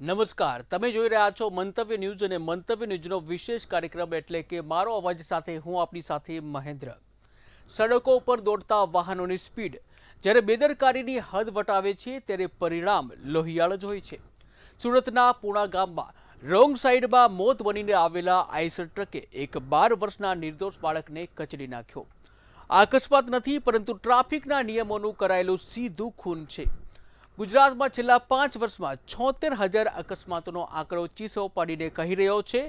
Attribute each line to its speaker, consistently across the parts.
Speaker 1: નમસ્કાર, તમે જોઈ રહ્યા છો મંતવ્ય ન્યૂઝ અને મંતવ્ય ન્યૂઝનો વિશેષ કાર્યક્રમ એટલે કે મારો અવાજ સાથે હું આપની સાથે મહેન્દ્ર. સડકો પર દોડતા વાહનોની સ્પીડ જ્યારે બેદરકારીની હદ વટાવે છે ત્યારે પરિણામ લોહિયાળ જ હોય છે. સુરતના પૂણા ગામમાં રોંગ સાઈડમાં મોત બનીને આવેલા આઈસર ટ્રકે એક 12 વર્ષના નિર્દોષ બાળકને કચડી નાખ્યો. આ અકસ્માત નથી પરંતુ ટ્રાફિકના નિયમોનું કરાયેલું સીધું ખૂન છે. ગુજરાતમાં છેલ્લા 5 વર્ષમાં 76,000 અકસ્માતોનો આંકડો ચીસો પાડીને કહી રહ્યો છે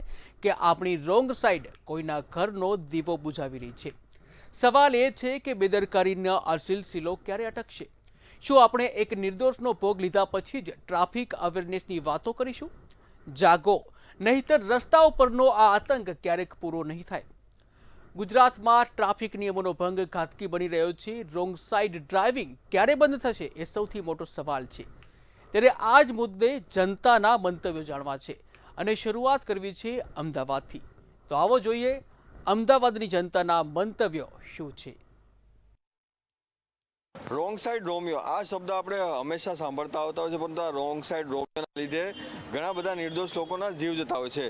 Speaker 1: કે આપણી રોંગ સાઈડ કોઈના ઘરનો દીવો બુઝાવી રહી છે. સવાલ એ છે કે બેદરકારીનો આ સિલસિલો ક્યારે અટકશે? શું આપણે એક નિર્દોષનો ભોગ લીધા પછી જ ટ્રાફિક અવેરનેસની વાતો કરીશું? જાગો, નહીંતર રસ્તાઓ પરનો આ આતંક ક્યારેક પૂરો નહીં થાય. ગુજરાતમાં ટ્રાફિક નિયમોનો ભંગ ઘાતકી બની રહ્યો છે. રોંગ સાઈડ ડ્રાઇવિંગ ક્યારે બંધ થશે એ સૌથી મોટો સવાલ છે. ત્યારે આ જ મુદ્દે જનતાના મંતવ્યો જાણવા છે અને શરૂઆત કરવી છે અમદાવાદથી. તો આવો જોઈએ અમદાવાદની જનતાના મંતવ્યો શું છે.
Speaker 2: રોંગ સાઈડ રોમિયો આ શબ્દ આપણે હંમેશા સાંભળતા આવતા હોય છે, પરંતુ આ રોંગ સાઈડ રોમિયોના લીધે ઘણા બધા નિર્દોષ લોકોના જીવ જતા હોય છે.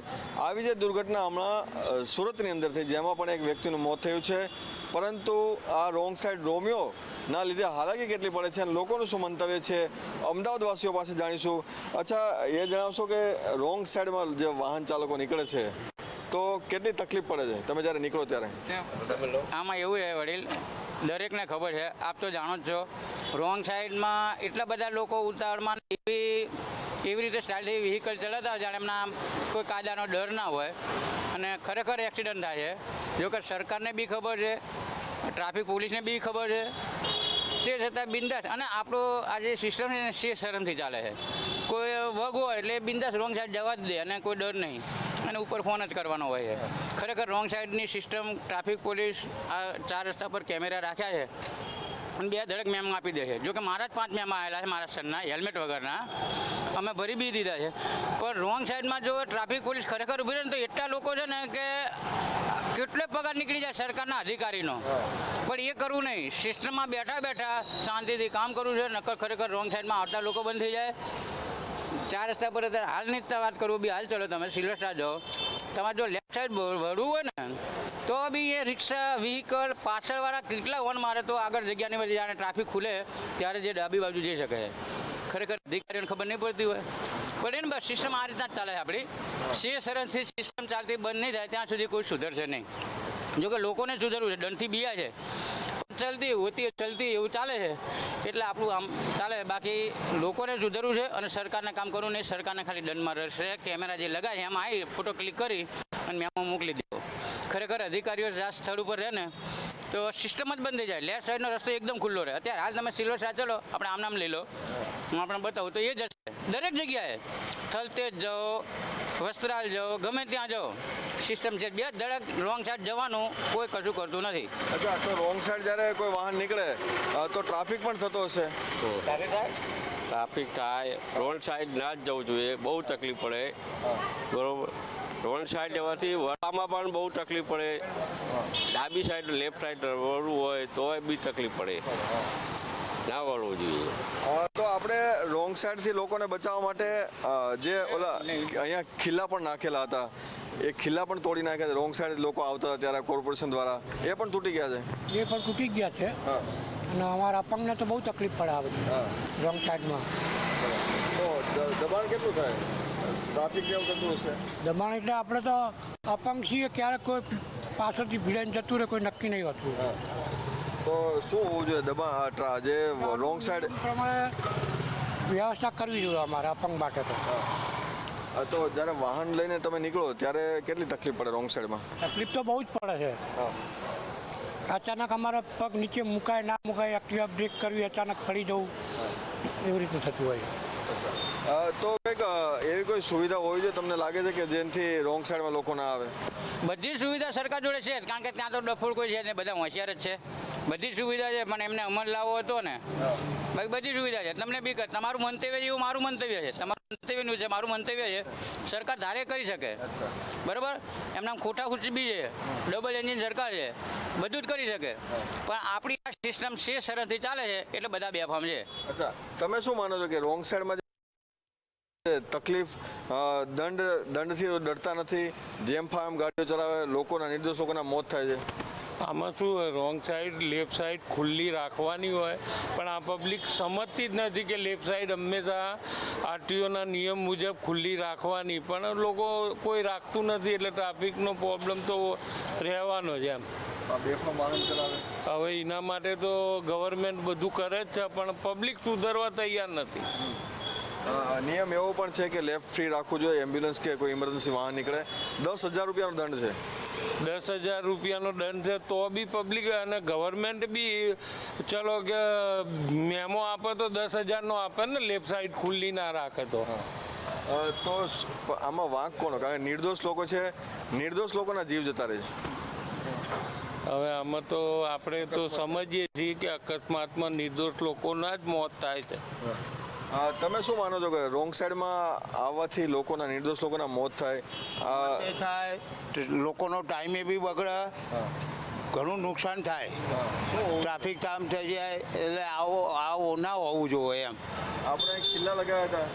Speaker 2: આવી જ દુર્ઘટના હમણાં સુરતની અંદર થઈ, જેમાં પણ એક વ્યક્તિનું મોત થયું છે. પરંતુ આ રોંગ સાઈડ રોમિયોના લીધે હાલાકી કેટલી પડે છે અને લોકોનું શું મંતવ્ય છે અમદાવાદવાસીઓ પાસે જાણીશું. અચ્છા, એ જણાવશો કે રોંગ સાઈડમાં જે વાહન ચાલકો નીકળે છે તો કેટલી તકલીફ પડે છે તમે જ્યારે નીકળો ત્યારે?
Speaker 3: આમાં એવું છે વડીલ, દરેકને ખબર છે, આપ તો જાણો જ છો, રોંગ સાઈડમાં એટલા બધા લોકો ઉતાવળમાં એવી રીતે સ્ટાઇલથી વ્હીકલ ચલાવતા હોય જાણે એમના કોઈ કાયદાનો ડર ના હોય અને ખરેખર એક્સિડન્ટ થાય છે. જોકે સરકારને બી ખબર છે, ટ્રાફિક પોલીસને બી ખબર છે, તે છતાં બિંદાસ અને આપણો આ જે સિસ્ટમ છે ને સે શરમથી ચાલે છે. કોઈ વગ હોય એટલે બિંદાસ રોંગ સાઈડ જવા જ દે અને કોઈ ડર નહીં અને ઉપર ફોન જ કરવાનો હોય છે. ખરેખર રોંગ સાઈડની સિસ્ટમ ટ્રાફિક પોલીસ આ 4 રસ્તા પર કેમેરા રાખ્યા છે અને 2 ધડક મેમ આપી દે છે. જોકે મારા જ 5 મેમ આવેલા છે મહારાષ્ટ્રના હેલ્મેટ વગરના, અમે ભરી બી દીધા છે. પણ રોંગ સાઈડમાં જો ટ્રાફિક પોલીસ ખરેખર ઊભી રહે ને તો એટલા લોકો છે ને કે કેટલો પગાર નીકળી જાય સરકારના અધિકારીનો, પણ એ કરવું નહીં. સિસ્ટમમાં બેઠા બેઠા શાંતિથી કામ કરવું છે, નકર ખરેખર રોંગ સાઈડમાં આવતા લોકો બંધ થઈ જાય. 4 રસ્તા પર અત્યારે હાલની જ વાત કરું બી હાલ ચલો તમે સિલ્વર સ્ટાર જાઓ, તમારે જો લેફ્ટ સાઈડ વળવું હોય ને તો બી એ રિક્ષા વ્હીકલ પાછળવાળા કેટલા હોર્ન મારે તો આગળ જગ્યાની બધી જાણે ટ્રાફિક ખુલે ત્યારે જે ડાબી બાજુ જઈ શકે. ખરેખર અધિકારીઓને ખબર નહીં પડતી હોય, પણ એને બસ સિસ્ટમ આ રીતના જ ચાલે છે આપણી. સે સરસથી સિસ્ટમ ચાલતી બંધ નહીં થાય ત્યાં સુધી કોઈ સુધરશે નહીં. જોકે લોકોને સુધરવું છે, દંડથી બીયા છે, ચલતી હોતી ચલતી એવું ચાલે છે એટલે આપણું આમ ચાલે. બાકી લોકોને સુધરવું છે અને સરકારને કામ કરવું નહીં. સરકારને ખાલી દંડમાં રહેશે. કેમેરા જે લગાય છે એમાં આવી ફોટો ક્લિક કરી અને મેમો મોકલી દેવો. ખરેખર અધિકારીઓ જ્યાં સ્થળ ઉપર રહે ને તો સિસ્ટમ જ બંધ થઈ જાય. લેફ્ટ સાઈડનો રસ્તો એકદમ ખુલ્લો રહે. અત્યારે હાલ તમે સિલ્વર સ્ટાર ચલો, આપણે આમ નામ લઈ લો, હું આપણે બતાવું તો એ જ હશે દરેક જગ્યાએ. થલતેજ જાઓ, વસ્ત્રાલ જાઓ, ગમે ત્યાં જાઓ સિસ્ટમ છે. 2 ધડક રોંગ સાઈડ જવાનું કોઈ કશું કરતું નથી.
Speaker 2: અચ્છા, તો રોંગ સાઈડ જ્યારે કોઈ વાહન નીકળે તો ટ્રાફિક પણ થતો હશે?
Speaker 4: ટ્રાફિક થાય, રોડ સાઈડ ના જ જવું જોઈએ, બહુ તકલીફ પડે. બરોબર, રોડ સાઈડ જવાથી વળવામાં પણ બહુ તકલીફ પડે. ડાબી સાઈડ લેફ્ટ સાઈડ વળવું હોય તોય બી તકલીફ પડે, ના વળવું જોઈએ.
Speaker 2: તો આપણે રોંગ સાઈડથી લોકોને બચાવવા માટે જે ઓલા અહીંયા ખિલ્લા પણ નાખેલા હતા, એ ખિલ્લા પણ તોડી નાખ્યા છે. રોંગ સાઈડ લોકો આવતા હતા ત્યારે કોર્પોરેશન દ્વારા એ પણ તૂટી ગયા છે.
Speaker 5: એ પણ તૂટી ગયા છે અને અમારા અપંગને તો બહુ તકલીફ પડે આ બધી રોંગ સાઈડમાં.
Speaker 2: તો દબાણ કેટલું થાય? ટ્રાફિક કેવું થતું હશે?
Speaker 5: દબાણ એટલે આપણે તો અપંગ છીએ, ક્યારેક કોઈ પાછળથી ભીડાઈને જતું રહે કોઈ નક્કી નહીં હોતું.
Speaker 2: તો શું હોવું જોઈએ દબાણ જે રોંગ સાઈડ
Speaker 5: પ્રમાણે વ્યવસ્થા કરવી જોઈએ અમારે અપંગ માટે
Speaker 2: તો જ્યારે વાહન લઈને તમે નીકળો ત્યારે કેટલી તકલીફ પડે રોંગ સાઈડમાં?
Speaker 5: તકલીફ તો બહુ જ પડે છે. અચાનક અમારા પગ નીચે મુકાય ના મુકાય, એક્ટિવા બ્રેક કરવી, અચાનક પડી જવું, એવી રીતે થતું હોય.
Speaker 2: તો કંઈક એવી કોઈ સુવિધા હોવી જોઈએ તમને લાગે છે કે જેનાથી રોંગ સાઈડમાં લોકો ના આવે?
Speaker 3: બધી સુવિધા સરકાર જોડે છે, કારણ કે ત્યાં તો ડફોડ કોઈ છે ને, બધા હોશિયાર જ છે. બધી સુવિધા છે, પણ એમને અમલ લાવવો હતો ને. બાકી બધી સુવિધા છે. તમને બી તમારું મંતવ્ય એવું મારું મંતવ્ય છે, તમારું મંતવ્યનું છે, મારું મંતવ્ય છે. સરકાર ધારે કરી શકે, બરાબર. એમના ખોટા ખુશી બી છે, ડબલ એન્જિન સરકાર છે, બધું જ કરી શકે. પણ આપણી આ સિસ્ટમ સે સરહદથી ચાલે છે એટલે બધા બેફામ છે.
Speaker 2: અચ્છા, તમે શું માનો છો કે રોંગ સાઈડમાં તકલીફ દંડથી ડરતા નથી, જેમ ફામ ગાડીઓ ચલાવે, લોકોના નિર્દોષ લોકોના મોત થાય છે.
Speaker 6: આમાં શું હોય, રોંગ સાઈડ લેફ્ટ સાઈડ ખુલ્લી રાખવાની હોય, પણ આ પબ્લિક સમજતી જ નથી કે લેફ્ટ સાઈડ હંમેશા આરટીઓના નિયમ મુજબ ખુલ્લી રાખવાની, પણ લોકો કોઈ રાખતું નથી એટલે ટ્રાફિકનો પ્રોબ્લેમ તો રહેવાનો જ એમ.
Speaker 2: બેફામ વાહન ચલાવે.
Speaker 6: હવે એના માટે તો ગવર્મેન્ટ બધું કરે જ છે, પણ પબ્લિક સુધરવા તૈયાર નથી.
Speaker 2: નિયમ એવો પણ છે કે લેફ્ટ ફ્રી રાખવું જોઈએ, એમ્બ્યુલન્સ કે કોઈ ઇમરજન્સી વાહન નીકળે 10,000 રૂપિયાનો દંડ છે.
Speaker 6: 10,000 રૂપિયાનો દંડ છે તો બી પબ્લિક અને ગવર્મેન્ટ બી ચલો કે મેમો આપે તો 10,000નો આપે ને, લેફ્ટ સાઈડ ખુલ્લી ના રાખે તો.
Speaker 2: તો આમાં વાંક કોનો? કારણ કે નિર્દોષ લોકો છે, નિર્દોષ લોકોના જીવ જતા રહે છે.
Speaker 6: હવે આમાં તો આપણે તો સમજીએ છીએ કે અકસ્માતમાં નિર્દોષ લોકોના જ મોત થાય છે.
Speaker 2: તમે શું માનો છો કે રોંગ સાઈડમાં આવવાથી લોકોના નિર્દોષ લોકોના મોત થાય?
Speaker 7: એ થાય, લોકોનો ટાઈમે બી બગડે, ઘણું નુકસાન થાય, ટ્રાફિક જામ થઈ જાય, એટલે આવો ના હોવું જોઈએ એમ.
Speaker 2: આપણે ખીલ્લા લગાવ્યા હતા,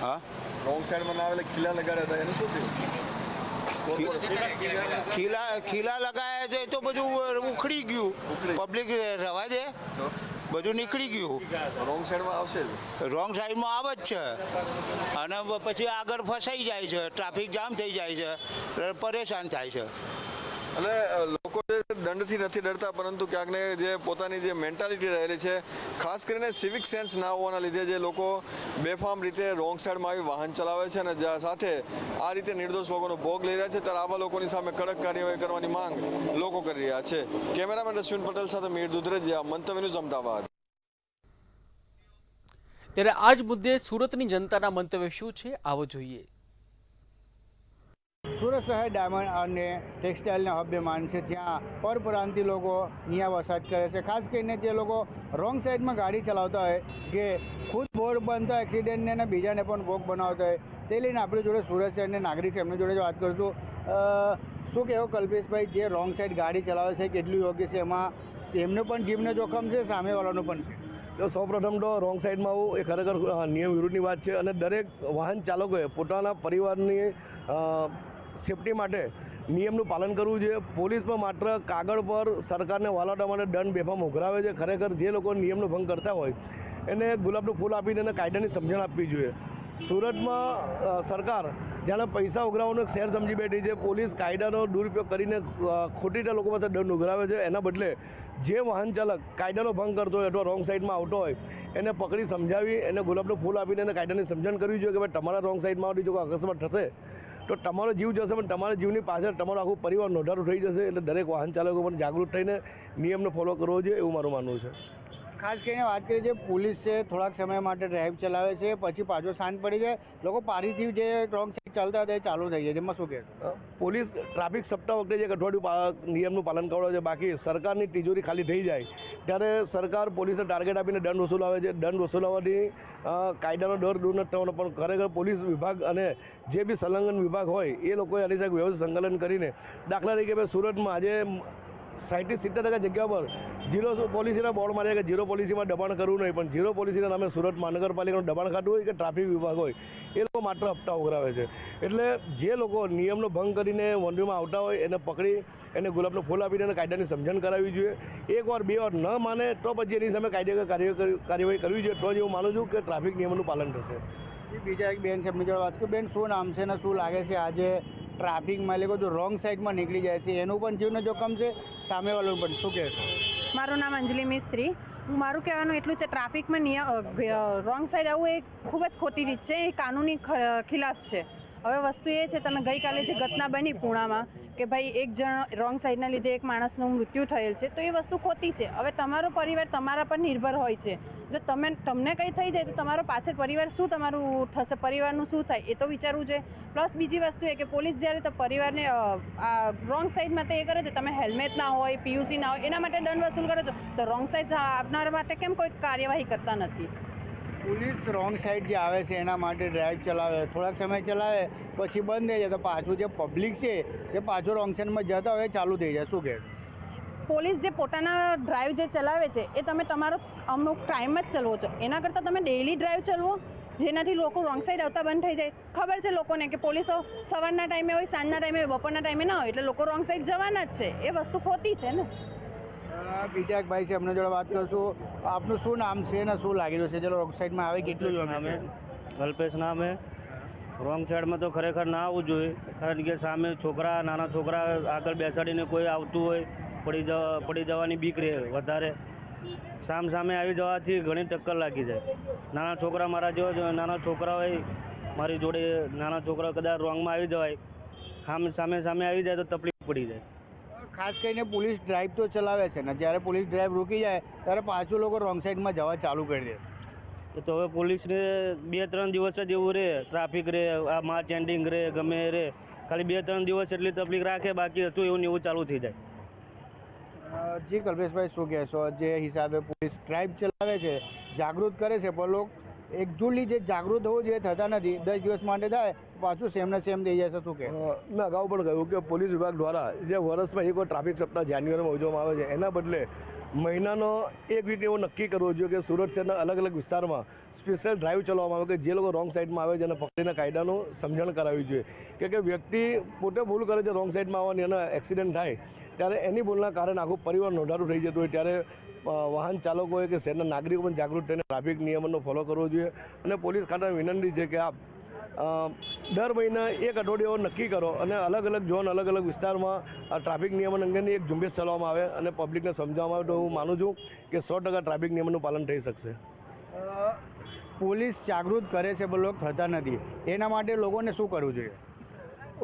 Speaker 7: હા,
Speaker 2: રોંગ સાઈડમાં ના આવે ખીલ્લા લગાવ્યા હતા, એનું શું થયું?
Speaker 7: ખીલા લગાયા છે તો બધું ઉખડી ગયું, પબ્લિક રવા દે, બધું નીકળી ગયું.
Speaker 2: રોંગ સાઈડમાં આવશે,
Speaker 7: રોંગ સાઈડમાં આવે જ છે, અને પછી આગળ ફસાઈ જાય છે, ટ્રાફિક જામ થઈ જાય છે, પરેશાન થાય છે.
Speaker 2: એટલે લોકો જે દંડથી નથી ડરતા, પરંતુ ક્યાંક ને જે પોતાની જે મેન્ટાલિટી રહેલી છે, ખાસ કરીને સિવિક સેન્સ ના હોવાના લીધે જે લોકો બેફામ રીતે રોંગ સાઈડમાં આવી વાહન ચલાવે છે અને સાથે આ રીતે નિર્દોષ લોકોનો ભોગ લઈ રહ્યા છે, ત્યારે આવા લોકોની સામે કડક કાર્યવાહી કરવાની માંગ લોકો કરી રહ્યા છે. કેમેરામેન અશ્વિન પટેલ સાથે મીર દુધરેજિયા, મંતવ્ય ન્યૂઝ, અમદાવાદ.
Speaker 1: ત્યારે આ જ મુદ્દે સુરતની જનતાના મંતવ્ય શું છે, આવો જોઈએ.
Speaker 8: સુરત શહેર ડાયમંડ અને ટેક્સટાઇલના હબે માન છે, જ્યાં પરપ્રાંતિ લોકો અહીંયા વસવાટ કરે છે. ખાસ કરીને જે લોકો રોંગ સાઈડમાં ગાડી ચલાવતા હોય, જે ખુદ બોર્ડ બનતા એક્સિડન્ટને અને બીજાને પણ ભોગ બનાવતા હોય, તે લઈને આપણી જોડે સુરત શહેરના નાગરિક છે, એમની જોડે વાત કરીશું. શું કહેવું કલ્પેશભાઈ, જે રોંગ સાઈડ ગાડી ચલાવે છે કેટલું યોગ્ય છે? એમાં એમનું પણ જીવને જોખમ છે, સામેવાળાનું પણ છે.
Speaker 9: તો સૌપ્રથમ તો રોંગ સાઈડમાં આવવું એ ખરેખર નિયમ વિરુદ્ધની વાત છે, અને દરેક વાહન ચાલકોએ પોતાના પરિવારની સેફટી માટે નિયમનું પાલન કરવું જોઈએ. પોલીસ પણ માત્ર કાગળ પર સરકારને વાલાવવા માટે દંડ બેફામ ઉઘરાવે છે. ખરેખર જે લોકો નિયમનો ભંગ કરતા હોય એને ગુલાબનું ફૂલ આપીને એને કાયદાની સમજણ આપવી જોઈએ. સુરતમાં સરકાર જાણે પૈસા ઉઘરાવવાનો એક શહેર સમજી બેઠી છે. પોલીસ કાયદાનો દુરુપયોગ કરીને ખોટી રીતે લોકો પાસે દંડ ઉઘરાવે છે. એના બદલે જે વાહન ચાલક કાયદાનો ભંગ કરતો હોય અથવા રોંગ સાઈડમાં આવતો હોય એને પકડી સમજાવી, એને ગુલાબનું ફૂલ આપીને એને કાયદાની સમજણ કરવી જોઈએ કે ભાઈ તમારા રોંગ સાઈડમાં આવતી જો કોઈ અકસ્માત થશે તો તમારો જીવ જશે, પણ તમારા જીવની પાછળ તમારો આખું પરિવાર નોંધારું થઈ જશે. એટલે દરેક વાહન ચાલકો પણ જાગૃત થઈને નિયમને ફોલો કરવો જોઈએ, એવું મારું માનવું છે.
Speaker 8: ખાસ કરીને વાત કરીએ, જે પોલીસ છે થોડાક સમય માટે ડ્રાઈવ ચલાવે છે, પછી પાછો શાંત પડી જાય, લોકો પારીથી જે રોંગ સાઈડ ચાલતા હતા એ ચાલુ થઈ જાય, જેમાં શું કહે?
Speaker 9: પોલીસ ટ્રાફિક સપ્તાહ વખતે જે અઠવાડિયું નિયમનું પાલન કરવાનું છે. બાકી સરકારની તિજોરી ખાલી થઈ જાય ત્યારે સરકાર પોલીસને ટાર્ગેટ આપીને દંડ વસૂલાવે છે. દંડ વસૂલાવવાથી કાયદાનો ડર દૂર નથી થવાનો, પણ ખરેખર પોલીસ વિભાગ અને જે બી સંલગ્ન વિભાગ હોય એ લોકોએ આની સાથે વ્યવસ્થિત સંકલન કરીને, દાખલા તરીકે સુરતમાં આજે 60-70% જગ્યા પર ઝીરો પોલિસીના બોર્ડ માર્યા કે ઝીરો પોલિસીમાં દબાણ કરવું નહીં, પણ ઝીરો પોલિસીના નામે સુરત મહાનગરપાલિકાનું દબાણ ખાતું હોય કે ટ્રાફિક વિભાગ હોય એ લોકો માત્ર હપ્તા ઉઘરાવે છે. એટલે જે લોકો નિયમનો ભંગ કરીને વોન્ડ્રીમાં આવતા હોય એને પકડી એને ગુલાબનું ફૂલ આપીને એને કાયદાની સમજણ કરાવવી જોઈએ. એકવાર બે વાર ન માને તો પછી એની સામે કાયદેસર કાર્યવાહી કરવી જોઈએ. તો જ એવું માનું છું કે ટ્રાફિક નિયમોનું પાલન થશે.
Speaker 8: બીજા એક બેન છે, એમની જોડે વાત કરું. બેન, શું નામ છે ને શું લાગે છે આજે ટ્રાફિકમાં લોકો જો રોંગ સાઈડમાં નીકળી જાય છે એનું પણ જીવને જોખમ છે, સામેવાળાનું પણ? શું કહેશો?
Speaker 10: મારું નામ અંજલિ મિસ્ત્રી. મારું કહેવાનું એટલું છે, ટ્રાફિકમાં રોંગ સાઈડ આવવું એ ખૂબ જ ખોટી રીત છે, એ કાનૂની ખિલાફ છે. હવે વસ્તુ એ છે, તમે ગઈકાલે જે ઘટના બની પૂણામાં કે ભાઈ એક જણ રોંગ સાઈડના લીધે એક માણસનું મૃત્યુ થયેલ છે, તો એ વસ્તુ ખોટી છે. હવે તમારો પરિવાર તમારા પર નિર્ભર હોય છે. જો તમને કંઈ થઈ જાય તો તમારો પાછળ પરિવાર શું તમારું થશે, પરિવારનું શું થાય એ તો વિચારવું જોઈએ. પ્લસ બીજી વસ્તુ એ કે પોલીસ જ્યારે તો પરિવારને રોંગ સાઈડ માટે એ કરે છે, તમે હેલ્મેટ ના હોય, પીયુસી ના હોય, એના માટે દંડ વસૂલ કરો છો, તો રોંગ સાઈડ આપનાર માટે કેમ કોઈ કાર્યવાહી કરતા નથી?
Speaker 8: પોલીસ રોંગ સાઈડ જે આવે છે એના માટે ડ્રાઈવ ચલાવે, થોડાક સમય ચલાવે પછી બંધ થઈ જાય, તો પાછું જે પબ્લિક છે જે પાછું રોંગ સાઈડમાં જતા હોય ચાલુ થઈ જાય. શું કહે?
Speaker 10: પોલીસ જે પોતાના ડ્રાઈવ જે ચલાવે છે એ તમે તમારો અમુક ટાઈમ જ ચલાવો છો, એના કરતાં તમે ડેઇલી ડ્રાઈવ ચલાવો જેનાથી લોકો રોંગ સાઈડ આવતા બંધ થઈ જાય. ખબર છે લોકોને કે પોલીસો સવારના ટાઈમે હોય, સાંજના ટાઈમે હોય, બપોરના ટાઈમે ના હોય, એટલે લોકો રોંગ સાઈડ જવાના જ છે. એ વસ્તુ ખોટી છે ને.
Speaker 8: બીજા એક ભાઈ છે, એમના જોડે વાત કરશું. આપનું શું નામ છે ને શું લાગી રહ્યું છે? ચલો રોંગ સાઈડમાં આવે કેટલું
Speaker 11: નામે કલ્પેશ નામે. રોંગ સાઈડમાં તો ખરેખર ના આવવું જોઈએ, કારણ કે સામે છોકરા, નાના છોકરા આગળ બેસાડીને કોઈ આવતું હોય, પડી જવાની બીક રહે વધારે. સામે આવી જવાથી ઘણી ટક્કર લાગી જાય. નાના છોકરા, મારા જેવા નાના છોકરા હોય મારી જોડે, નાના છોકરા કદાચ રોંગમાં આવી જવાય, સામે આવી જાય તો તકલીફ પડી જાય.
Speaker 8: ખાસ કરીને પોલીસ ડ્રાઈવ તો ચલાવે છે ને, જ્યારે પોલીસ ડ્રાઈવ રોકી જાય ત્યારે પાછું લોકો રોંગ સાઈડમાં જવા ચાલુ કરી દે.
Speaker 11: તો હવે પોલીસને 2-3 દિવસ જ એવું રહે, ટ્રાફિક રહે, આ માર્ચ એન્ડિંગ રહે, ગમે રહે, ખાલી 2-3 દિવસ એટલી તકલીફ રાખે, બાકી હતું એવું ને એવું ચાલુ થઈ જાય.
Speaker 8: જી કલ્પેશભાઈ, શું કહેશો? જે હિસાબે પોલીસ ડ્રાઈવ ચલાવે છે, જાગૃત કરે છે, પણ લોકો એકચ્યુઅલી જે જાગૃત હોવું જોઈએ થતા નથી. 10 દિવસ માટે થાય પાછું સેમ ને સેમ થઈ જાય છે. શું કહે?
Speaker 9: મેં અગાઉ પણ કહ્યું કે પોલીસ વિભાગ દ્વારા જે વર્ષમાં એક વાર ટ્રાફિક સપ્તાહ જાન્યુઆરીમાં ઉજવવામાં આવે છે, એના બદલે મહિનાનો એક વીક એવો નક્કી કરવો જોઈએ કે સુરત શહેરના અલગ અલગ વિસ્તારમાં સ્પેશિયલ ડ્રાઈવ ચલાવવામાં આવે કે જે લોકો રોંગ સાઈડમાં આવે છે એને પકડીને કાયદાનું સમજણ કરાવવી જોઈએ. કે વ્યક્તિ પોતે ભૂલ કરે છે રોંગ સાઈડમાં આવવાની, એના એક્સિડન્ટ થાય ત્યારે એની ભૂલના કારણે આખું પરિવાર નોંધારું થઈ જતું હોય, ત્યારે વાહન ચાલકોએ કે શહેરના નાગરિકો પણ જાગૃત થઈને ટ્રાફિક નિયમોનો ફોલો કરવો જોઈએ. અને પોલીસ ખાતાને વિનંતી છે કે આપ દર મહિને એક અઠવાડિયો નક્કી કરો અને અલગ અલગ ઝોન, અલગ અલગ વિસ્તારમાં ટ્રાફિક નિયમન અંગેની એક ઝુંબેશ ચલાવવામાં આવે અને પબ્લિકને સમજાવવામાં આવે, તો હું માનું છું કે 100% ટ્રાફિક નિયમનું પાલન થઈ શકશે.
Speaker 8: પોલીસ જાગૃત કરે છે પણ લોકો થતા નથી, એના માટે લોકોને શું કરવું જોઈએ?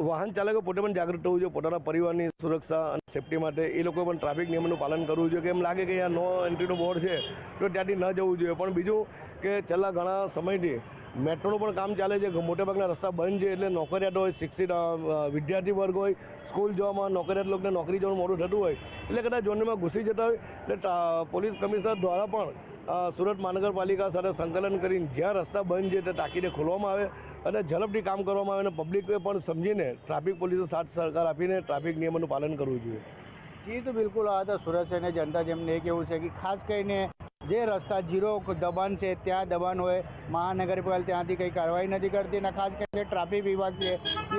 Speaker 9: વાહન ચાલકો પોતે પણ જાગૃત થવું જોઈએ, પોતાના પરિવારની સુરક્ષા અને સેફટી માટે એ લોકો પણ ટ્રાફિક નિયમોનું પાલન કરવું જોઈએ. કે એમ લાગે કે અહીંયા નો એન્ટ્રીનું બોર્ડ છે તો ત્યાંથી ન જવું જોઈએ. પણ બીજું કે છેલ્લા ઘણા સમયથી મેટ્રોનું પણ કામ ચાલે છે, મોટેભાગના રસ્તા બંધ છે, એટલે નોકરિયાત હોય, શિક્ષિત વિદ્યાર્થી વર્ગ હોય, સ્કૂલ જવામાં, નોકરિયાત લોકોને નોકરી જવાનું મોડું થતું હોય, એટલે કદાચ ઝોનમાં ઘૂસી જતા હોય, એટલે પોલીસ કમિશનર દ્વારા પણ સુરત મહાનગરપાલિકા સાથે સંકલન કરીને જ્યાં રસ્તા બંધ છે તે તાકીદે ખોલવામાં આવે અને ઝડપથી કામ કરવામાં આવે અને પબ્લિકે પણ સમજીને ટ્રાફિક પોલીસે સાથ સહકાર આપીને ટ્રાફિક નિયમોનું પાલન કરવું જોઈએ.
Speaker 8: જી, તો બિલકુલ આ તો સુરત શહેરની જનતા જેમને એ કહેવું છે કે ખાસ કરીને જે રસ્તા ઝીરો દબાણ છે ત્યાં દબાણ હોય, મહાનગરપાલિકા ત્યાંથી કંઈ કાર્યવાહી નથી કરતી. અને ખાસ કરીને ટ્રાફિક વિભાગ છે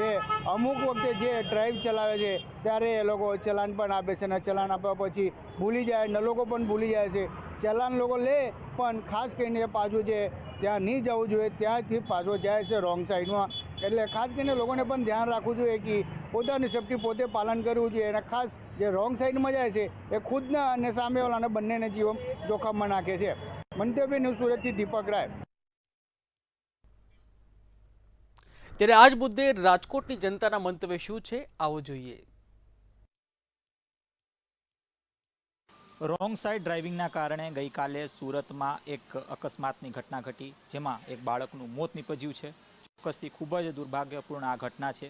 Speaker 8: એ અમુક વખતે જે ડ્રાઈવ ચલાવે છે ત્યારે એ લોકો ચલાન પણ આપે છે અને ચલાન આપ્યા પછી ભૂલી જાય ને, લોકો પણ ભૂલી જાય છે. ચલાન લોકો લે પણ ખાસ કરીને પાછું જે ત્યાં નહીં જવું જોઈએ ત્યાંથી પાછો જાય છે રોંગ સાઈડમાં. એટલે ખાસ કરીને લોકોને પણ ધ્યાન રાખવું જોઈએ કે પોતાની સેફટી પોતે પાલન કરવું જોઈએ. અને ખાસ જે રોંગ સાઈડમાં જાય છે એ ખુદના અને સામેવાળાને બંનેને જીવન જોખમમાં નાખે છે. મંતવ્ય ન્યૂઝ સુરતથી દીપક રાય.
Speaker 1: ત્યારે આજ મુદ્દે રાજકોટની જનતાના મંતવ્ય શું છે, આવો જોઈએ.
Speaker 12: રોંગ સાઈડ ડ્રાઇવિંગના કારણે ગઈકાલે સુરતમાં એક અકસ્માતની ઘટના ઘટી, જેમાં એક બાળકનું મોત નીપજ્યું છે. ચોક્કસથી ખૂબ જ દુર્ભાગ્યપૂર્ણ આ ઘટના છે.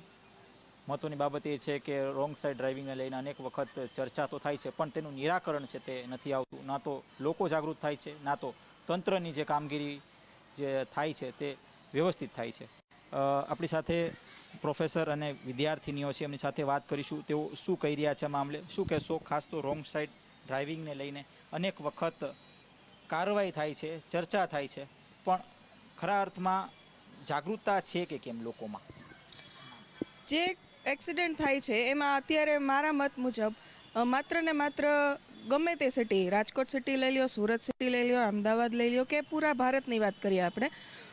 Speaker 12: મહત્વની બાબત એ છે કે રોંગ સાઈડ ડ્રાઇવિંગને લઈને અનેક વખત ચર્ચા તો થાય છે, પણ તેનું નિરાકરણ છે તે નથી આવતું. ના તો લોકો જાગૃત થાય છે, ના તો તંત્રની જે કામગીરી જે થાય છે તે વ્યવસ્થિત થાય છે. આપણી સાથે પ્રોફેસર અને વિદ્યાર્થીનીઓ છે, એમની સાથે વાત કરીશું. તેઓ શું કહી રહ્યા છે મામલે, શું કહેશો? ખાસ તો રોંગ સાઈડ ડ્રાઇવિંગને લઈને અનેક વખત કાર્યવાહી થાય છે, ચર્ચા થાય છે, પણ ખરા અર્થમાં જાગૃતતા છે કે કેમ લોકોમાં?
Speaker 13: જે એક્સિડન્ટ થાય છે એમાં અત્યારે મારા મત મુજબ માત્ર ને માત્ર ગમે તે સિટી, રાજકોટ સિટી લઈ લ્યો, સુરત સિટી લઈ લ્યો, અમદાવાદ લઈ લ્યો કે પૂરા ભારતની વાત કરીએ આપણે,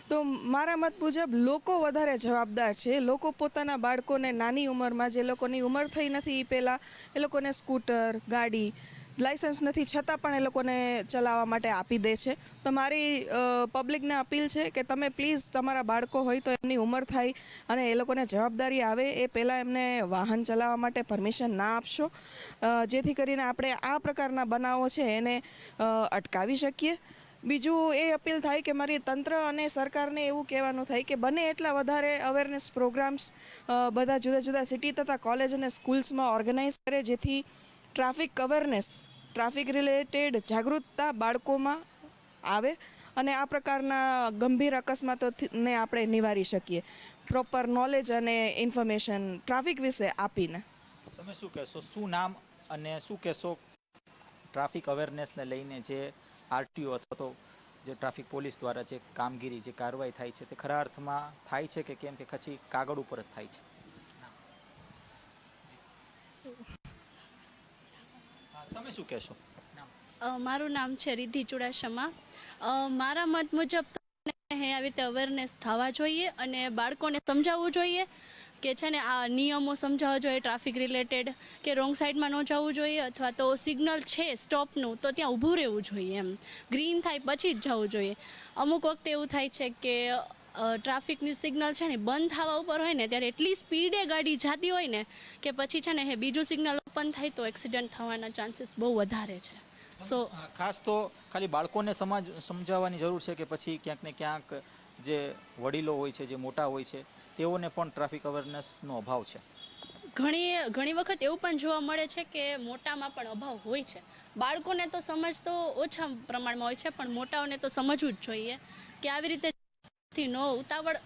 Speaker 13: તો મારા મત મુજબ લોકો વધારે જવાબદાર છે. લોકો પોતાના બાળકોને નાની ઉંમરમાં, જે લોકોની ઉંમર થઈ નથી એ પહેલાં એ લોકોને સ્કૂટર, ગાડી, લાઇસન્સ નથી છતાં પણ એ લોકોને ચલાવવા માટે આપી દે છે. તો મારી પબ્લિકને અપીલ છે કે તમે પ્લીઝ તમારા બાળકો હોય તો એમની ઉંમર થાય અને એ લોકોને જવાબદારી આવે એ પહેલાં એમને વાહન ચલાવવા માટે પરમિશન ના આપશો, જેથી કરીને આપણે આ પ્રકારના બનાવો છે એને અટકાવી શકીએ. બીજું એ અપીલ થાય કે મારી તંત્ર અને સરકારને એવું કહેવાનું થાય કે બને એટલા વધારે અવેરનેસ પ્રોગ્રામ્સ બધા જુદા જુદા સિટી તથા કોલેજ અને સ્કૂલ્સમાં ઓર્ગેનાઇઝ કરે, જેથી ટ્રાફિક અવેરનેસ, ટ્રાફિક રિલેટેડ જાગૃતતા બાળકોમાં આવે અને આ પ્રકારના ગંભીર અકસ્માતોને આપણે નિવારી શકીએ, પ્રોપર નોલેજ અને ઇન્ફોર્મેશન ટ્રાફિક વિશે આપીને.
Speaker 12: તમે શું કહેશો? શું નામ અને શું કહેશો ટ્રાફિક અવેરનેસને લઈને જે આરટીઓ અથવા તો જે ટ્રાફિક પોલીસ દ્વારા જે કામગીરી જે કાર્યવાહી થાય છે તે ખરા અર્થમાં થાય છે કે કેમ, કે પછી કાગળ ઉપર જ થાય છે? તમે શું કહેશો?
Speaker 14: મારું નામ છે રિદ્ધિ ચુડાસમા. મારા મત મુજબ તો આવી રીતે અવેરનેસ થવા જોઈએ અને બાળકોને સમજાવવું જોઈએ કે છે ને આ નિયમો સમજાવવા જોઈએ ટ્રાફિક રિલેટેડ, કે રોંગ સાઈડમાં ન જવું જોઈએ, અથવા તો સિગ્નલ છે સ્ટોપનું તો ત્યાં ઊભું રહેવું જોઈએ, એમ ગ્રીન થાય પછી જ જવું જોઈએ. અમુક વખતે એવું થાય છે કે ટ્રાફિકની સિગ્નલ છે ને બંધ થવા ઉપર હોય ને ત્યારે એટલી સ્પીડે ગાડી જતી હોય ને કે પછી છે ને બીજું સિગ્નલ ઓપન થાય તો એક્સિડન્ટ થવાના ચાન્સીસ બહુ વધારે છે.
Speaker 12: ખાસ તો ખાલી બાળકોને સમજાવવાની જરૂર છે કે પછી ક્યાંક ને ક્યાંક જે વડીલો હોય છે, જે મોટા હોય છે, તેઓને પણ ટ્રાફિક અવેરનેસનો અભાવ છે?
Speaker 14: ઘણી વખત એવું પણ જોવા મળે છે કે મોટામાં પણ અભાવ હોય છે. બાળકોને તો સમજ તો ઓછા પ્રમાણમાં હોય છે, પણ મોટાઓને તો સમજવું જ જોઈએ કે આવી રીતે ન ઉતાવળ.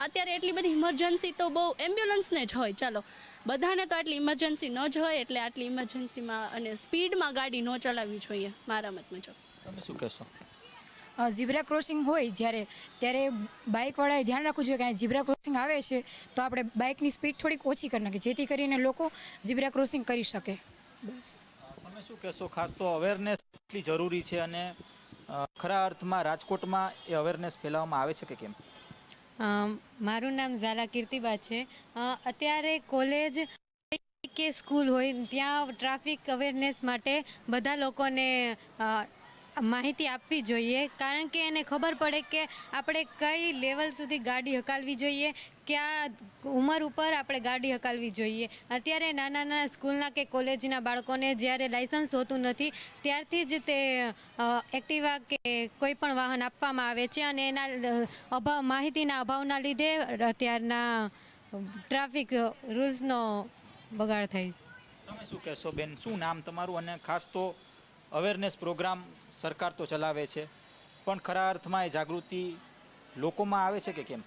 Speaker 14: અત્યારે એટલી બધી ઇમરજન્સી તો બહુ એમ્બ્યુલન્સને જ હોય, ચાલો બધાને તો આટલી ઇમરજન્સી ન જ હોય, એટલે આટલી ઇમરજન્સીમાં અને સ્પીડમાં ગાડી ન ચલાવવી જોઈએ મારા મત મુજબ.
Speaker 12: તમે શું કહેશો?
Speaker 15: ઝીબ્રા ક્રોસિંગ હોય ત્યારે બાઇકવાળાએ ધ્યાન રાખવું જોઈએ કે અહીં ઝીબ્રા ક્રોસિંગ આવે છે તો આપણે બાઇકની સ્પીડ થોડીક ઓછી કરી નાખીએ જેથી કરીને લોકો ઝીબ્રા ક્રોસિંગ કરી શકે. બસ.
Speaker 12: તમે શું કહેશો? ખાસ તો અવેરનેસ એટલી જરૂરી છે અને ખરા અર્થમાં રાજકોટમાં એ અવેરનેસ ફેલાવવામાં આવે છે કે કેમ?
Speaker 16: મારું નામ ઝાલા કીર્તિબા છે. અત્યારે કોલેજ કે સ્કૂલ હોય ત્યાં ટ્રાફિક અવેરનેસ માટે બધા લોકોને માહિતી આપવી જોઈએ, કારણ કે એને ખબર પડે કે આપણે કઈ લેવલ સુધી ગાડી હકાલવી જોઈએ, કયા ઉંમર ઉપર આપણે ગાડી હકાલવી જોઈએ. અત્યારે નાના સ્કૂલના કે કોલેજના બાળકોને જ્યારે લાઇસન્સ હોતું નથી ત્યારથી જ તે એક્ટિવા કે કોઈ પણ વાહન આપવામાં આવે છે અને એના માહિતીના અભાવના લીધે અત્યારના ટ્રાફિક રૂલ્સનો બગાડ થાય.
Speaker 12: તમે શું કહેશો બેન? શું નામ તમારું? અને ખાસ તો અવેરનેસ પ્રોગ્રામ સરકાર તો ચલાવે છે, પણ ખરા અર્થમાં એ જાગૃતિ લોકોમાં આવે છે કે કેમ?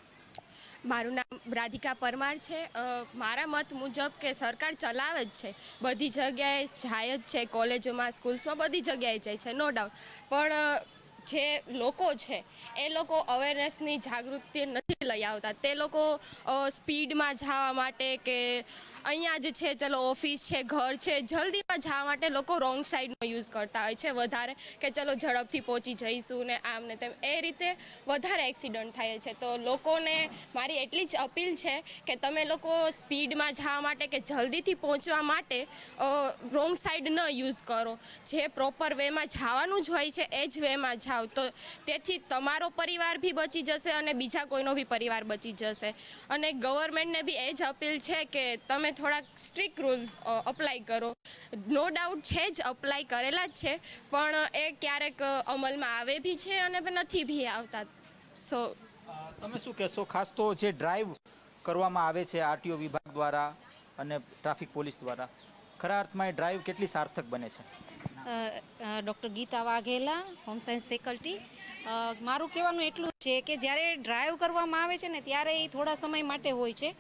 Speaker 17: મારું નામ રાધિકા પરમાર છે. મારા મત મુજબ કે સરકાર ચલાવે જ છે, બધી જગ્યાએ જાય જ છે, કોલેજોમાં સ્કૂલ્સમાં બધી જગ્યાએ જાય છે, નો ડાઉટ. પણ જે લોકો છે એ લોકો અવેરનેસની જાગૃતિ નથી લઈ આવતા. તે લોકો સ્પીડમાં જવા માટે કે અહીંયા જ છે, ચલો ઓફિસ છે, ઘર છે, જલ્દીમાં જવા માટે લોકો રોંગ સાઈડનો યુઝ કરતા હોય છે વધારે, કે ચલો ઝડપથી પહોંચી જઈશું ને આમ ને તેમ, એ રીતે વધારે એક્સિડન્ટ થાય છે. તો લોકોને મારી એટલી જ અપીલ છે કે તમે લોકો સ્પીડમાં જવા માટે કે જલ્દીથી પહોંચવા માટે રોંગ સાઈડ ન યુઝ કરો. જે પ્રોપર વેમાં જવાનું જ હોય છે એ જ વેમાં જાઓ, તો તેથી તમારો પરિવાર બી બચી જશે અને બીજા કોઈનો બી પરિવાર બચી જશે. અને ગવર્મેન્ટને બી એ જ અપીલ છે કે તમે થોડાક સ્ટ્રિક્ટ રૂલ્સ અપ્લાય કરો. નો ડાઉટ છે જ અપ્લાય કરેલા જ છે, પણ એ ક્યારેક અમલમાં આવે બી છે અને નથી બી આવતા. સો
Speaker 12: તમે શું કહેશો? ખાસ તો જે ડ્રાઈવ કરવામાં આવે છે આરટીઓ વિભાગ દ્વારા અને ટ્રાફિક પોલીસ દ્વારા, ખરા અર્થમાં એ ડ્રાઈવ કેટલી સાર્થક બને છે?
Speaker 18: Doctor Geeta Vaghela, home science faculty. મારું કહેવાનું એટલું છે કે જ્યારે ડ્રાઈવ કરવામાં આવે છે ને ત્યારે એ થોડા સમય માટે હોય છે.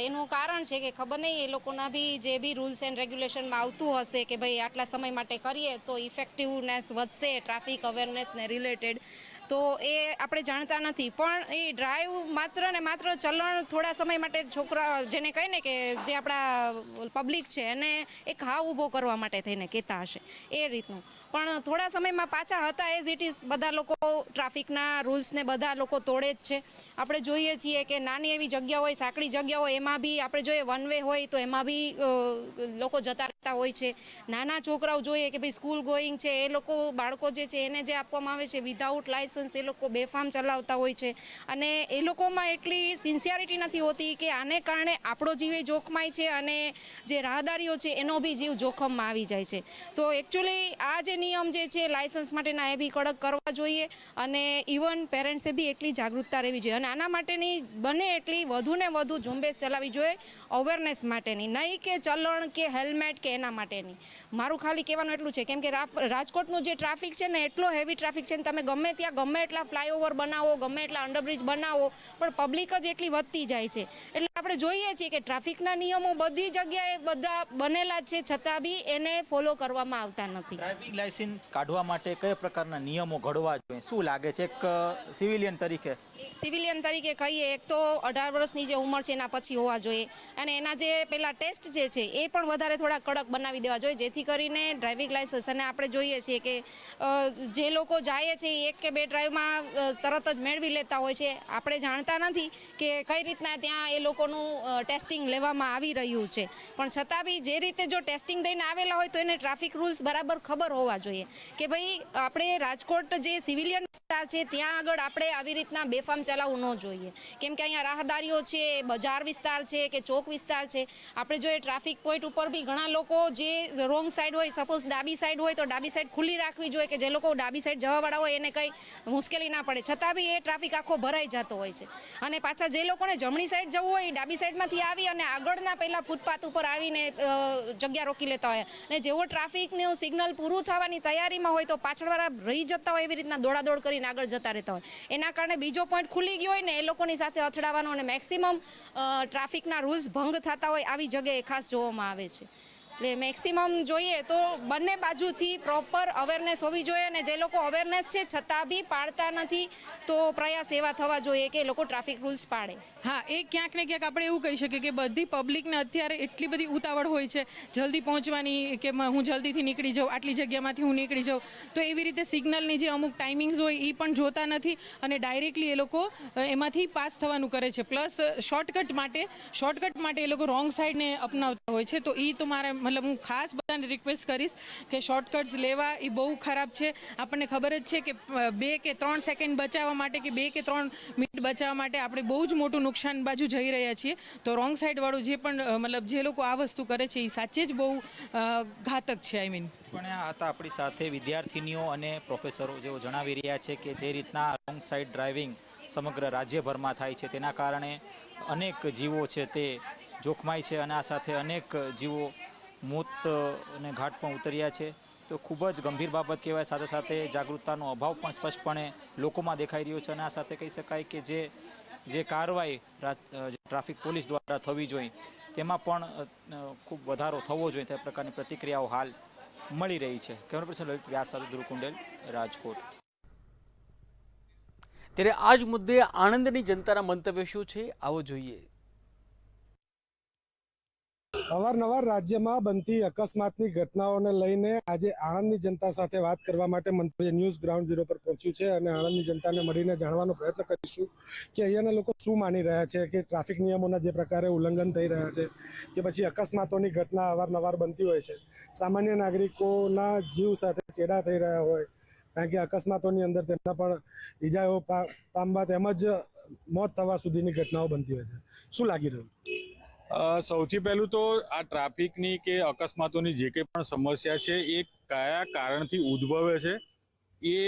Speaker 18: એનું કારણ છે કે ખબર નહીં એ લોકોના બી જે બી રૂલ્સ એન્ડ રેગ્યુલેશનમાં આવતું હશે કે ભાઈ આટલા સમય માટે કરીએ તો ઇફેક્ટિવનેસ વધશે ટ્રાફિક અવેરનેસને રિલેટેડ, તો એ આપણે જાણતા નથી. પણ એ ડ્રાઈવ માત્ર ને માત્ર ચલણ થોડા સમય માટે છોકરા જેને કહે ને કે જે આપણા પબ્લિક છે એને એક હાવ ઊભો કરવા માટે થઈને કહેતા હશે એ રીતનું. પણ થોડા સમયમાં પાછા હતા એઝ ઇટ ઇઝ બધા લોકો ટ્રાફિકના રૂલ્સને બધા લોકો તોડે જ છે. આપણે જોઈએ છીએ કે નાની એવી જગ્યા હોય, સાંકડી જગ્યા હોય, એમાં બી આપણે જોઈએ વન વે હોય તો એમાં બી લોકો જતા રહેતા હોય છે. નાના છોકરાઓ જોઈએ કે ભાઈ સ્કૂલ ગોઈંગ છે એ લોકો બાળકો જે છે એને જે આપવામાં આવે છે વિધાઉટ લાયસન્સ એ લોકો બેફામ ચલાવતા હોય છે અને એ લોકોમાં એટલી સિન્સિયરિટી નથી હોતી કે આને કારણે આપણો જીવ જોખમાય છે અને જે રાહદારીઓ છે એનો બી જીવ જોખમમાં આવી જાય છે. તો એકચ્યુઅલી આ જે નિયમ જે છે લાયસન્સ માટેના એ બી કડક કરવા જોઈએ અને ઇવન પેરેન્ટ્સે બી એટલી જાગૃતતા રહેવી જોઈએ અને આના માટેની બને એટલી વધુ ને વધુ ઝુંબેશ ચલાવવી જોઈએ અવેરનેસ માટેની, નહીં કે ચલણ કે હેલ્મેટ કે એના માટેની. મારું ખાલી કહેવાનું એટલું છે કેમ કે રાજકોટનું જે ટ્રાફિક છે ને એટલો હેવી ટ્રાફિક છે ને તમે ગમે ત્યાં ગમે એટલા ફ્લાયઓવર બનાવો, ગમે એટલા અંડરબ્રિજ બનાવો, પણ પબ્લિક જ એટલી વધતી જાય છે. એટલે આપણે જોઈએ છીએ કે ટ્રાફિકના નિયમો બધી જગ્યાએ બધા બનેલા જ છે, છતાં બી એને ફોલો કરવામાં આવતા નથી.
Speaker 12: ડ્રાઇવિંગ લાયસન્સ કાઢવા માટે કયા પ્રકારના નિયમો ઘડવા જોઈએ, શું લાગે છે એક સિવિલિયન તરીકે?
Speaker 18: સિવિલિયન તરીકે કહીએ, એક તો 18 વર્ષની જે ઉંમર છે એના પછી હોવા જોઈએ, અને એના જે પેલા ટેસ્ટ જે છે એ પણ વધારે થોડા કડક બનાવી દેવા જોઈએ, જેથી કરીને ડ્રાઇવિંગ લાયસન્સ. અને આપણે જોઈએ છીએ કે જે લોકો જાય છે એ 1 કે 2 ડ્રાઈવમાં તરત જ મેળવી લેતા હોય છે. આપણે જાણતા નથી કે કઈ રીતના ત્યાં એ લોકોનું ટેસ્ટિંગ લેવામાં આવી રહ્યું છે, પણ છતાં બી જે રીતે જો ટેસ્ટિંગ દઈને આવેલા હોય તો એને ટ્રાફિક રૂલ્સ બરાબર ખબર હોવા જોઈએ કે ભાઈ આપણે રાજકોટ જે સિવિલિયન વિસ્તાર છે ત્યાં આગળ આપણે આવી રીતના બેફામ ચલાવવું ન જોઈએ, કેમ કે અહીંયા રાહદારીઓ છે, બજાર વિસ્તાર છે કે ચોક વિસ્તાર છે. આપણે જોઈએ ટ્રાફિક પોઈન્ટ ઉપર બી ઘણા લોકો જે રોંગ સાઈડ હોય, સપોઝ ડાબી સાઈડ હોય તો ડાબી સાઈડ ખુલ્લી રાખવી જોઈએ કે જે લોકો ડાબી સાઈડ જવાવાળા હોય એને કંઈ મુશ્કેલી ના પડે, છતાં બી એ ટ્રાફિક આખો ભરાઈ જતો હોય છે. અને પાછા જે લોકોને જમણી સાઈડ જવું હોય ડાબી સાઈડમાંથી આવી અને આગળના પહેલાં ફૂટપાથ ઉપર આવીને જગ્યા રોકી લેતા હોય, અને જેવો ટ્રાફિકનું સિગ્નલ પૂરું થવાની તૈયારીમાં હોય તો પાછળવાળા રહી જતા હોય, એવી રીતના દોડાદોડ કરીને આગળ જતા રહેતા હોય. એના કારણે બીજો પોઈન્ટ ખુલી ગયો હોય ને એ લોકોની સાથે અથડાવાનો અને મેક્સિમમ ટ્રાફિકના રૂલ્સ ભંગ થતા હોય આવી જગ્યાએ ખાસ જોવામાં આવે છે. એટલે મેક્સિમમ જોઈએ તો બંને બાજુથી પ્રોપર અવેરનેસ હોવી જોઈએ, અને જે લોકો અવેરનેસ છે છતાં બી પાળતા નથી તો પ્રયાસ એવા થવા જોઈએ કે લોકો ટ્રાફિક રૂલ્સ પાળે.
Speaker 19: હા, એ ક્યાંક ને ક્યાંક આપણે એવું કહી શકીએ કે બધી પબ્લિકને અત્યારે એટલી બધી ઉતાવળ હોય છે જલ્દી પહોંચવાની કે હું જલ્દીથી નીકળી જાઉં, આટલી જગ્યામાંથી હું નીકળી જાઉં, તો એવી રીતે સિગ્નલની જે અમુક ટાઈમિંગ્સ હોય એ પણ જોતા નથી અને ડાયરેક્ટલી એ લોકો એમાંથી પાસ થવાનું કરે છે. પ્લસ શોર્ટકટ માટે એ લોકો રોંગ સાઈડને અપનાવતા હોય છે. તો એ તો મારે મતલબ હું ખાસ બધાને રિક્વેસ્ટ કરીશ કે શોર્ટકટ્સ લેવા એ બહુ ખરાબ છે. આપણને ખબર જ છે કે 2 કે 3 સેકન્ડ બચાવવા માટે કે 2 કે 3 મિનિટ બચાવવા માટે આપણે બહુ જ મોટું નુકસાન બાજુ જઈ રહ્યા છીએ. તો રોંગ સાઈડવાળું જે પણ મતલબ જે લોકો આ વસ્તુ કરે છે એ સાચે જ બહુ ઘાતક છે. આઈ મીન
Speaker 12: પણ આ હતા આપણી સાથે વિદ્યાર્થીનીઓ અને પ્રોફેસરો, જેઓ જણાવી રહ્યા છે કે જે રીતના રોંગ સાઈડ ડ્રાઇવિંગ સમગ્ર રાજ્યભરમાં થાય છે તેના કારણે અનેક જીવો છે તે જોખમાય છે, અને આ સાથે અનેક જીવો મોતને ઘાટ પણ ઉતર્યા છે. તો ખૂબ જ ગંભીર બાબત કહેવાય. સાથે સાથે જાગૃતતાનો અભાવ પણ સ્પષ્ટપણે લોકોમાં દેખાઈ રહ્યો છે, અને આ સાથે કહી શકાય કે જે કાર્યવાહી ટ્રાફિક પોલીસ દ્વારા થવી જોઈએ તેમાં પણ ખૂબ વધારો થવો જોઈએ તે પ્રકારની પ્રતિક્રિયાઓ હાલ મળી રહી છે. કેમેરા પર્સન લલિત વ્યાસ સાથે ધ્રુવ કુંડેલ, રાજકોટ.
Speaker 1: ત્યારે આ જ મુદ્દે આણંદની જનતાના મંતવ્ય શું છે આવો જોઈએ.
Speaker 20: અવારનવાર રાજ્યમાં બનતી અકસ્માતની ઘટનાઓને લઈને આજે આણંદની જનતા સાથે વાત કરવા માટે મંતવ્ય ન્યૂઝ ગ્રાઉન્ડ ઝીરો પર પહોંચ્યું છે, અને આણંદની જનતાને મળીને જાણવાનો પ્રયત્ન કરીશું કે અહીંયાના લોકો શું માની રહ્યા છે, કે ટ્રાફિક નિયમોના જે પ્રકારે ઉલ્લંઘન થઈ રહ્યા છે કે પછી અકસ્માતોની ઘટના અવારનવાર બનતી હોય છે, સામાન્ય નાગરિકોના જીવ સાથે ચેડા થઈ રહ્યા હોય, કારણ કે અકસ્માતોની અંદર તેમના પણ ઈજાઓ પામવા તેમજ મોત થવા સુધીની ઘટનાઓ બનતી હોય છે. શું લાગી રહ્યું?
Speaker 21: સૌથી પહેલું તો આ ટ્રાફિકની કે અકસ્માતોની જે કંઈ પણ સમસ્યા છે એ કયા કારણથી ઉદ્ભવે છે એ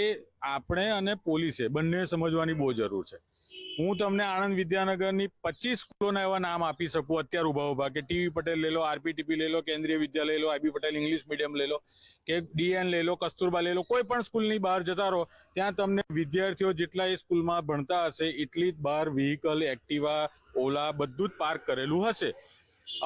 Speaker 21: આપણે અને પોલીસે બંને સમજવાની બહુ જરૂર છે. હું તમને આણંદ વિદ્યાનગરની 25 સ્કૂલોના એવા નામ આપી શકું અત્યારે ઊભા કે ટીવી પટેલ લઈ લો, આરપીટીપી લઈ લો, કેન્દ્રીય વિદ્યાલય લઈ લો, આઈબી પટેલ ઇંગ્લિશ મીડિયમ લઈ લો કે ડીએન લઈ લો, કસ્તુરબા લઈ લો, કોઈ પણ સ્કૂલની બહાર જતા રહો ત્યાં તમને વિદ્યાર્થીઓ જેટલા એ સ્કૂલમાં ભણતા હશે એટલી જ બહાર વ્હીકલ, એક્ટિવા, ઓલા બધું જ પાર્ક કરેલું હશે.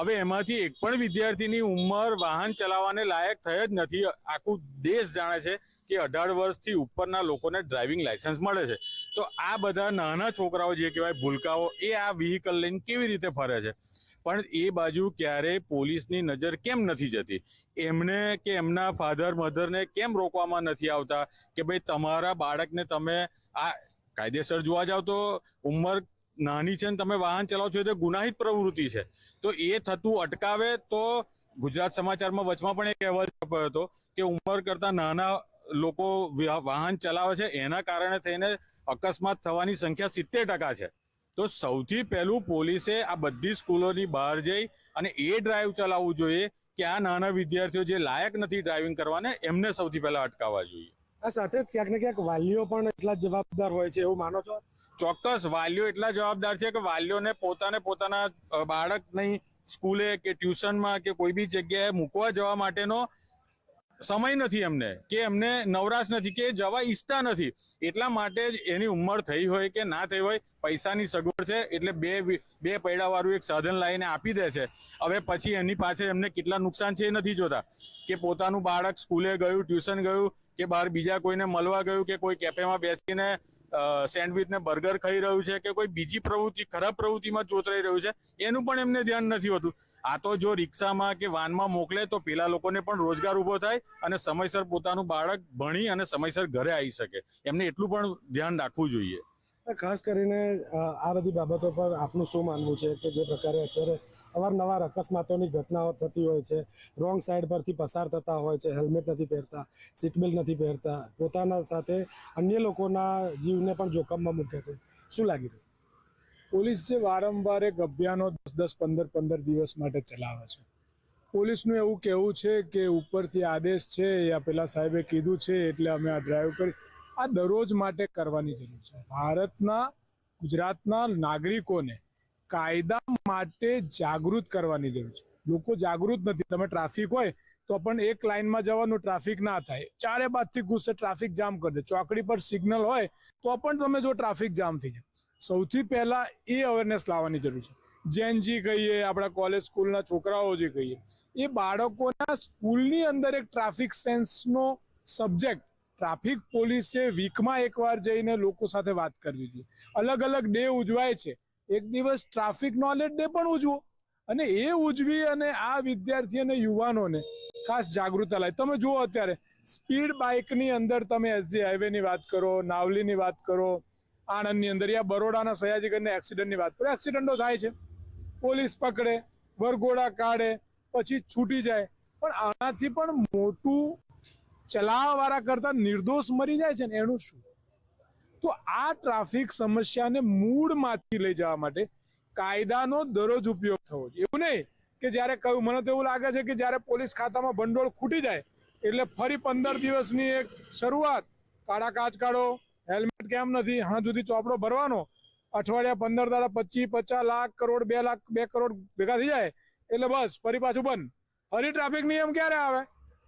Speaker 21: હવે એમાંથી એક પણ વિદ્યાર્થીની ઉંમર વાહન ચલાવવાને લાયક થઈ જ નથી. આખું દેશ જાણે છે કે 18 વર્ષથી ઉપરના લોકોને ડ્રાઇવિંગ લાયસન્સ મળે છે. તો આ બધા નાના છોકરાઓ જે કહેવાય ભૂલકાઓ, એ આ વ્હીકલ લઈને કેવી રીતે ફરે છે? પણ એ બાજુ ક્યારેય પોલીસની નજર કેમ નથી જતી? એમને કે એમના ફાધર મધરને કેમ રોકવામાં નથી આવતા કે ભાઈ તમારા બાળકને તમે આ કાયદેસર જોવા જાવ તો ઉંમર નાની છે ને તમે વાહન ચલાવો છો એ તો ગુનાહિત પ્રવૃત્તિ છે. તો એ થતું અટકાવે તો ગુજરાત સમાચારમાં વચમાં પણ એક અહેવાલ છપાયો હતો કે ઉંમર કરતાં નાના લોકો વાહન ચલાવે છે એના કારણે થઈને અકસ્માત થવાની સંખ્યા 70% છે. તો સૌથી પહેલું પોલીસે આ બધી સ્કૂલોની બહાર જઈ અને એ ડ્રાઈવ ચલાવવું જોઈએ કે આ નાના વિદ્યાર્થીઓ જે લાયક નથી ડ્રાઇવિંગ કરવાને એમને સૌથી પહેલા અટકાવવા જોઈએ.
Speaker 20: આ સાથે જ ક્યાંક ને ક્યાંક વાલીઓ પણ એટલા જવાબદાર હોય છે એવું માનો છો?
Speaker 21: ચોક્કસ, વાલીઓ એટલા જવાબદાર છે કે વાલીઓને પોતાના બાળકની સ્કૂલે કે ટ્યુશનમાં કે કોઈ બી જગ્યાએ મૂકવા જવા માટેનો સમય નથી એમને, કે એમને નવરાશ નથી, કે જવા ઈચ્છતા નથી. એટલા માટે જ એની ઉંમર થઈ હોય કે ના થઈ હોય, પૈસાની સગવડ છે એટલે બે પૈડાવાળું એક સાધન લાવીને આપી દે છે. હવે પછી એની પાછળ એમને કેટલા નુકસાન છે એ નથી જોતા, કે પોતાનું બાળક સ્કૂલે ગયું, ટ્યુશન ગયું, કે બહાર બીજા કોઈને મળવા ગયું, કે કોઈ કેફેમાં બેસીને સેન્ડવિચ ને બર્ગર ખાઈ રહ્યું છે, કે કોઈ બીજી પ્રવૃત્તિ, ખરાબ પ્રવૃત્તિમાં જોતરાઈ રહ્યું છે, એનું પણ એમને ધ્યાન નથી હોતું. આ તો જો રિક્ષામાં કે વાનમાં મોકલે તો પેલા લોકોને પણ રોજગાર ઊભો થાય અને સમયસર પોતાનું બાળક ભણી અને સમયસર ઘરે આવી શકે. એમને એટલું પણ ધ્યાન રાખવું જોઈએ.
Speaker 20: ખાસ કરીને આ બધી બાબતો પર આપનું શું માનવું છે કે જે પ્રકારે અત્યારે અવારનવાર અકસ્માતોની ઘટનાઓ થતી હોય છે, રોંગ સાઈડ પરથી પસાર થતા હોય છે, હેલ્મેટ નથી પહેરતા, સીટ બેલ્ટ નથી પહેરતા, પોતાના સાથે અન્ય લોકોના જીવને પણ જોખમમાં મૂકે છે, શું લાગી રહ્યું?
Speaker 4: પોલીસ જે વારંવાર એક અભિયાનો 10-15 દિવસ માટે ચલાવે છે. પોલીસનું એવું કહેવું છે કે ઉપરથી આદેશ છે યા પેલા સાહેબે કીધું છે એટલે અમે આ ડ્રાઈવ કરી. આ દરરોજ માટે કરવાની જરૂર છે. ભારતના, ગુજરાતના નાગરિકોને કાયદા માટે જાગૃત કરવાની જરૂર છે. લોકો જાગૃત નથી. તમે ટ્રાફિક હોય તો પણ એક લાઇનમાં જવાનું, ટ્રાફિક ના થાય, ચારે બાજુથી ગુસ્સે ટ્રાફિક જામ કરી દે. ચોકડી પર સિગ્નલ હોય તો પણ તમે જો ટ્રાફિક જામ થઈ જાય. સૌથી પહેલા એ અવેરનેસ લાવવાની જરૂર છે. જેનજી કહીએ, આપણા કોલેજ સ્કૂલના છોકરાઓ જે કહીએ, એ બાળકોના સ્કૂલની અંદર એક ટ્રાફિક સેન્સનો સબ્જેક્ટ ટ્રાફિક પોલીસે વીકમાં એકવાર જઈને લોકો સાથે વાત કરવી જોઈએ. અલગ અલગ ડે ઉજવાય છે, એક દિવસ ટ્રાફિક નોલેજ ડે પણ ઉજવો અને એ ઉજવી અને આ વિદ્યાર્થી અને યુવાનોને ખાસ જાગૃતતા લાવે. તમે જુઓ અત્યારે સ્પીડ બાઇકની અંદર તમે એસજી હાઈવેની વાત કરો, નાવલીની વાત કરો, આણંદની અંદર યા બરોડાના સયાજીગઢના એક્સિડન્ટની વાત કરો. એક્સિડન્ટો થાય છે, પોલીસ પકડે, વરઘોડા કાઢે, પછી છૂટી જાય, પણ આનાથી પણ મોટું ચલાવવાવાળા કરતા નિર્દોષ મરી જાય છે ને એનું શું? તો આ ટ્રાફિક સમસ્યાને મૂળમાંથી લઈ જવા માટે કાયદાનો દરરોજ ઉપયોગ થવો જોઈએ. એવું નહીં કે જ્યારે કહ્યું, મને તો એવું લાગે છે કે જ્યારે પોલીસ ખાતામાં ભંડોળ ખૂટી જાય એટલે ફરી 15 દિવસની એક શરૂઆત, કાળા કાચ કાઢો, હેલ્મેટ કેમ નથી, હા સુધી ચોપડો ભરવાનો, અઠવાડિયા 15 દાડા 25-50 લાખ કરોડ 2 કરોડ ભેગા થઈ જાય એટલે બસ ફરી પાછું બંધ. ફરી ટ્રાફિક નિયમ ક્યારે આવે?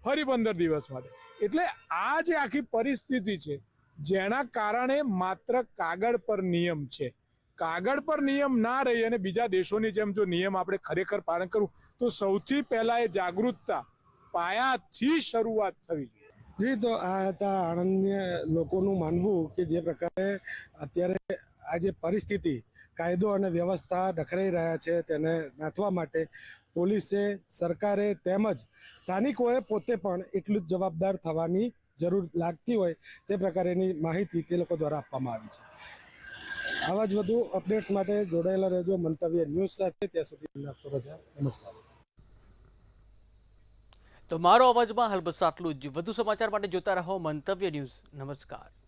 Speaker 4: ફરી 15 દિવસ માટે. એટલે આ જે આખી પરિસ્થિતિ છે જેના કારણે માત્ર કાગળ પર નિયમ છે, કાગળ પર નિયમ ના રહી અને બીજા દેશોની જેમ જો નિયમ આપણે ખરેખર પાલન કરવું તો સૌથી પહેલા એ જાગૃતતા પાયાથી શરૂઆત થવી જોઈએ.
Speaker 20: જી, તો આ હતા આણંદના લોકોનું માનવું કે જે પ્રકારે અત્યારે આ જે પરિસ્થિતિ, કાયદો અને વ્યવસ્થા ડખરાઈ રહ્યા છે તેને નાથવા માટે પોલીસે, સરકારે તેમજ સ્થાનિકોએ પોતે પણ એટલું જ જવાબદાર થવાની જરૂર લાગતી હોય તે પ્રકારેની માહિતી તે લોકો દ્વારા આપવામાં આવી છે. આવા જ વધુ અપડેટ્સ માટે જોડાયેલા રહેજો મંતવ્ય ન્યૂઝ સાથે. ત્યાં સુધી આપશો રજા. નમસ્કાર.
Speaker 1: તો મારો અવાજમાં હાલ બસ આટલું જ. વધુ સમાચાર માટે જોતા રહો મંતવ્ય ન્યૂઝ. નમસ્કાર.